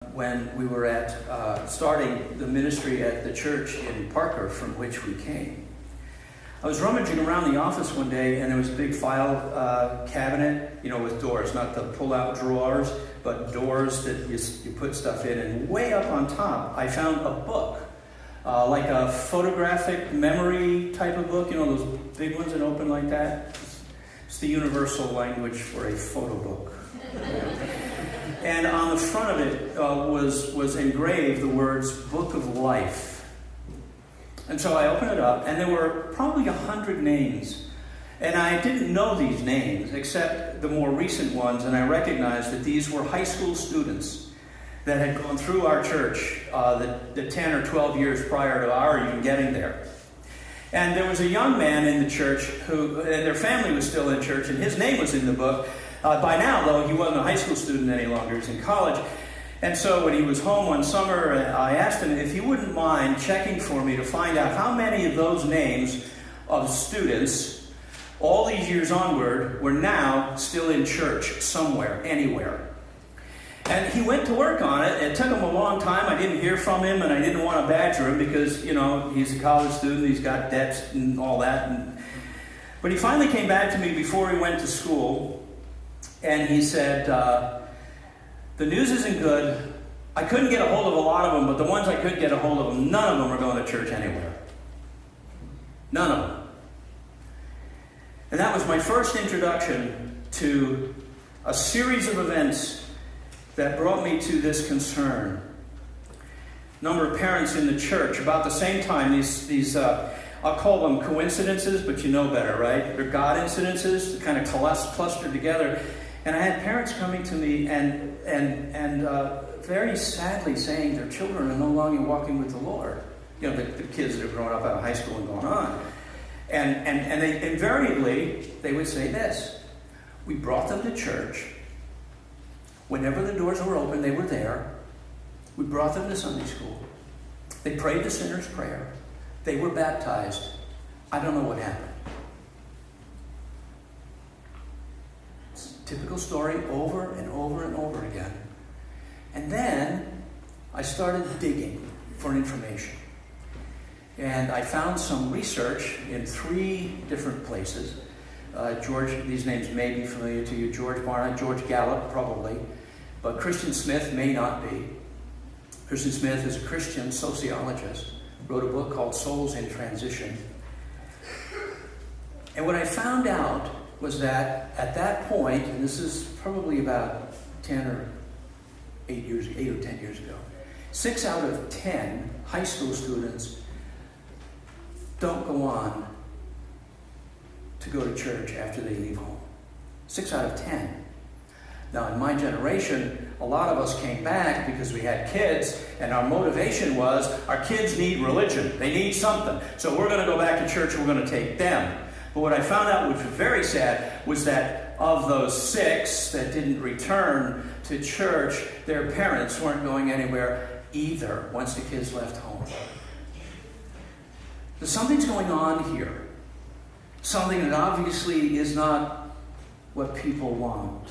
when we were at starting the ministry at the church in Parker from which we came. I was rummaging around the office one day, and there was a big file cabinet, with doors, not the pull-out drawers, but doors that you put stuff in. And way up on top, I found a book, like a photographic memory type of book, those big ones that open like that. It's the universal language for a photo book. And on the front of it was engraved the words "Book of Life." And so I opened it up, and there were probably 100 names. And I didn't know these names, except the more recent ones, and I recognized that these were high school students that had gone through our church the 10 or 12 years prior to our even getting there. And there was a young man in the church and their family was still in church, and his name was in the book. By now, though, he wasn't a high school student any longer. He was in college. And so when he was home one summer, I asked him if he wouldn't mind checking for me to find out how many of those names of students, all these years onward, were now still in church somewhere, anywhere. And he went to work on it. It took him a long time. I didn't hear from him, and I didn't want to badger him because, he's a college student. He's got debts and all that. But he finally came back to me before he went to school, and he said, the news isn't good. I couldn't get a hold of a lot of them, but the ones I could get a hold of them, none of them are going to church anywhere. None of them. And that was my first introduction to a series of events that brought me to this concern. A number of parents in the church, about the same time, these I'll call them coincidences, but you know better, right? They're God incidences, kind of clustered together. And I had parents coming to me and very sadly saying their children are no longer walking with the Lord. The kids that are growing up out of high school and going on. And they invariably, they would say this: we brought them to church. Whenever the doors were open, they were there. We brought them to Sunday school. They prayed the sinner's prayer. They were baptized. I don't know what happened. Typical story over and over and over again. And then I started digging for information. And I found some research in 3 different places. These names may be familiar to you. George Barnett, George Gallup, probably. But Christian Smith may not be. Christian Smith is a Christian sociologist. Wrote a book called Souls in Transition. And what I found out was that at that point, and this is probably about 8 or 10 years ago, 6 out of 10 high school students don't go on to go to church after they leave home. 6 out of 10. Now, in my generation, a lot of us came back because we had kids, and our motivation was our kids need religion. They need something. So we're going to go back to church and we're going to take them. But what I found out, which was very sad, was that of those 6 that didn't return to church, their parents weren't going anywhere either once the kids left home. So something's going on here. Something that obviously is not what people want.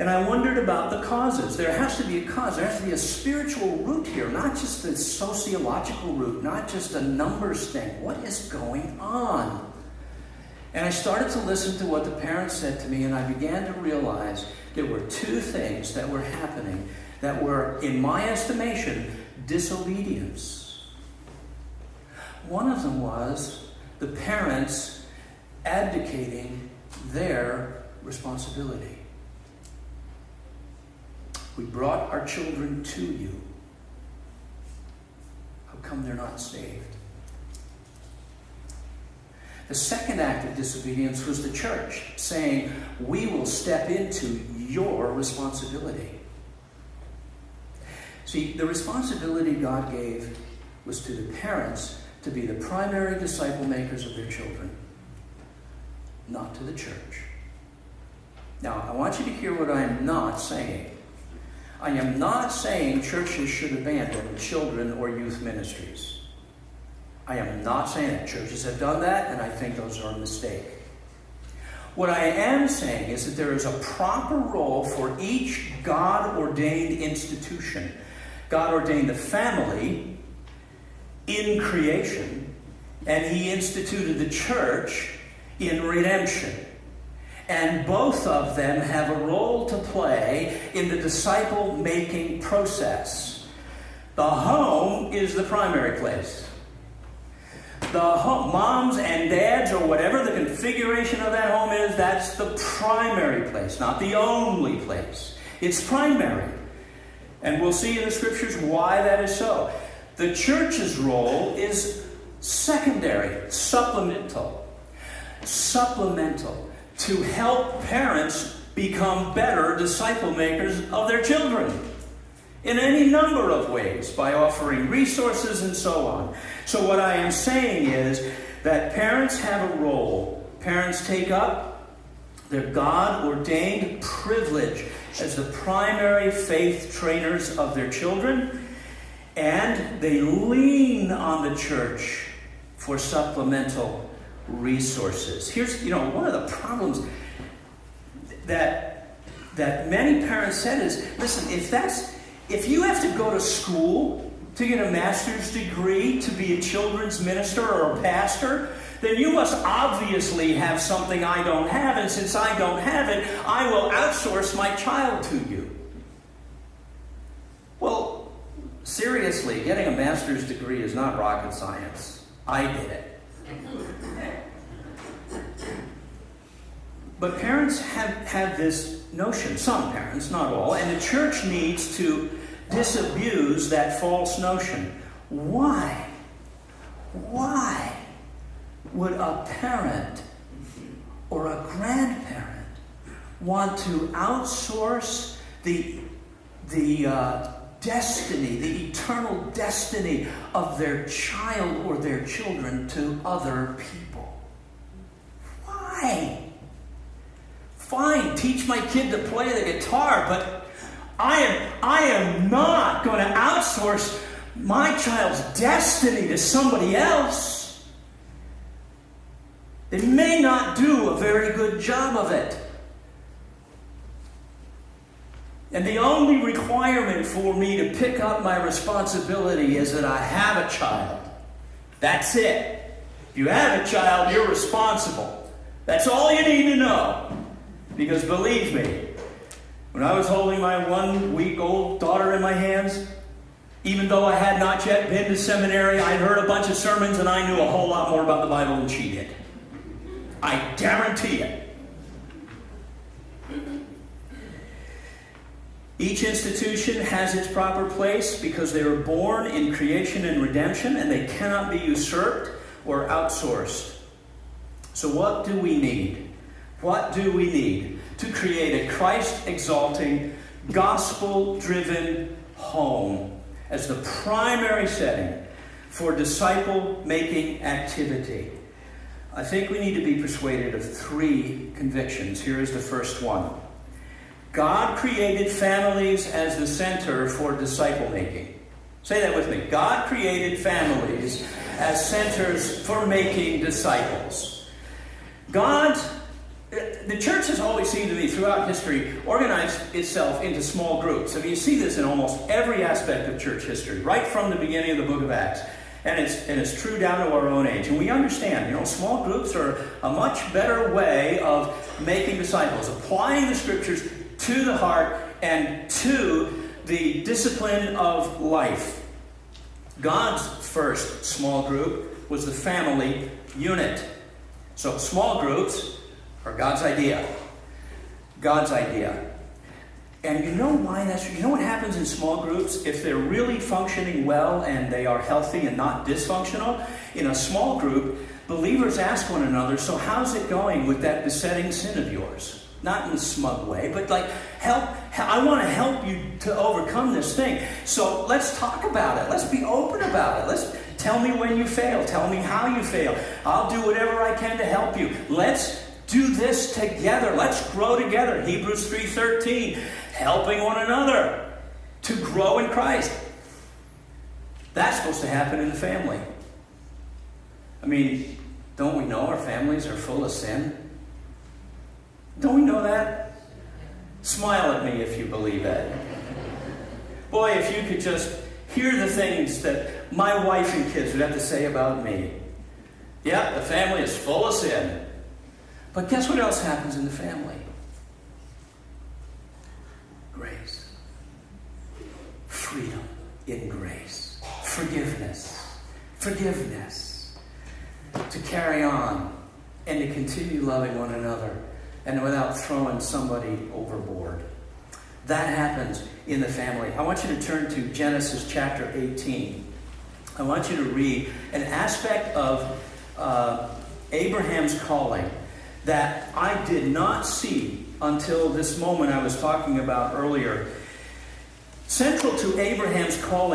And I wondered about the causes. There has to be a cause. There has to be a spiritual root here, not just a sociological root, not just a numbers thing. What is going on? And I started to listen to what the parents said to me, and I began to realize there were 2 things that were happening that were, in my estimation, disobedience. One of them was the parents abdicating their responsibility. We brought our children to you. How come they're not saved? The second act of disobedience was the church saying, we will step into your responsibility. See, the responsibility God gave was to the parents to be the primary disciple makers of their children, not to the church. Now, I want you to hear what I'm not saying. I am not saying churches should abandon children or youth ministries. I am not saying that. Churches have done that, and I think those are a mistake. What I am saying is that there is a proper role for each God-ordained institution. God ordained the family in creation, and he instituted the church in redemption. And both of them have a role to play in the disciple-making process. The home is the primary place. The home, moms and dads, or whatever the configuration of that home is, that's the primary place, not the only place. It's primary. And we'll see in the scriptures why that is so. The church's role is secondary, supplemental, to help parents become better disciple makers of their children in any number of ways, by offering resources and so on. So what I am saying is that parents have a role. Parents take up their God-ordained privilege as the primary faith trainers of their children, and they lean on the church for supplemental resources. Here's, one of the problems that many parents said is, listen, if you have to go to school to get a master's degree to be a children's minister or a pastor, then you must obviously have something I don't have, and since I don't have it, I will outsource my child to you. Well, seriously, getting a master's degree is not rocket science. I did it. But parents have this notion, some parents, not all, and the church needs to disabuse that false notion. Why would a parent or a grandparent want to outsource the destiny, the eternal destiny of their child or their children to other people? Why? Fine, teach my kid to play the guitar, but I am not going to outsource my child's destiny to somebody else. They may not do a very good job of it. And the only requirement for me to pick up my responsibility is that I have a child. That's it. If you have a child, you're responsible. That's all you need to know. Because believe me, when I was holding my 1-week-old daughter in my hands, even though I had not yet been to seminary, I'd heard a bunch of sermons and I knew a whole lot more about the Bible than she did. I guarantee it. Each institution has its proper place because they were born in creation and redemption, and they cannot be usurped or outsourced. So what do we need? What do we need to create a Christ-exalting, gospel-driven home as the primary setting for disciple-making activity? I think we need to be persuaded of 3 convictions. Here is the first one. God created families as the center for disciple-making. Say that with me. God created families as centers for making disciples. The church has always seemed to me, throughout history, organized itself into small groups. I mean, you see this in almost every aspect of church history, right from the beginning of the book of Acts. And it's true down to our own age. And we understand, small groups are a much better way of making disciples, applying the scriptures to the heart and to the discipline of life. God's first small group was the family unit. So small groups are God's idea. God's idea. And you know why that's... You know what happens in small groups? If they're really functioning well and they are healthy and not dysfunctional, in a small group, believers ask one another, so how's it going with that besetting sin of yours? Not in a smug way, but like, I want to help you to overcome this thing. So let's talk about it. Let's be open about it. Let's tell me when you fail. Tell me how you fail. I'll do whatever I can to help you. Let's do this together. Let's grow together. Hebrews 3:13, helping one another to grow in Christ. That's supposed to happen in the family. I mean, don't we know our families are full of sin? Don't we know that? Smile at me if you believe that. Boy, if you could just hear the things that my wife and kids would have to say about me. Yeah, the family is full of sin. But guess what else happens in the family? Grace. Freedom in grace. Forgiveness. Forgiveness. To carry on and to continue loving one another and without throwing somebody overboard. That happens in the family. I want you to turn to Genesis chapter 18. I want you to read an aspect of Abraham's calling that I did not see until this moment I was talking about earlier. Central to Abraham's calling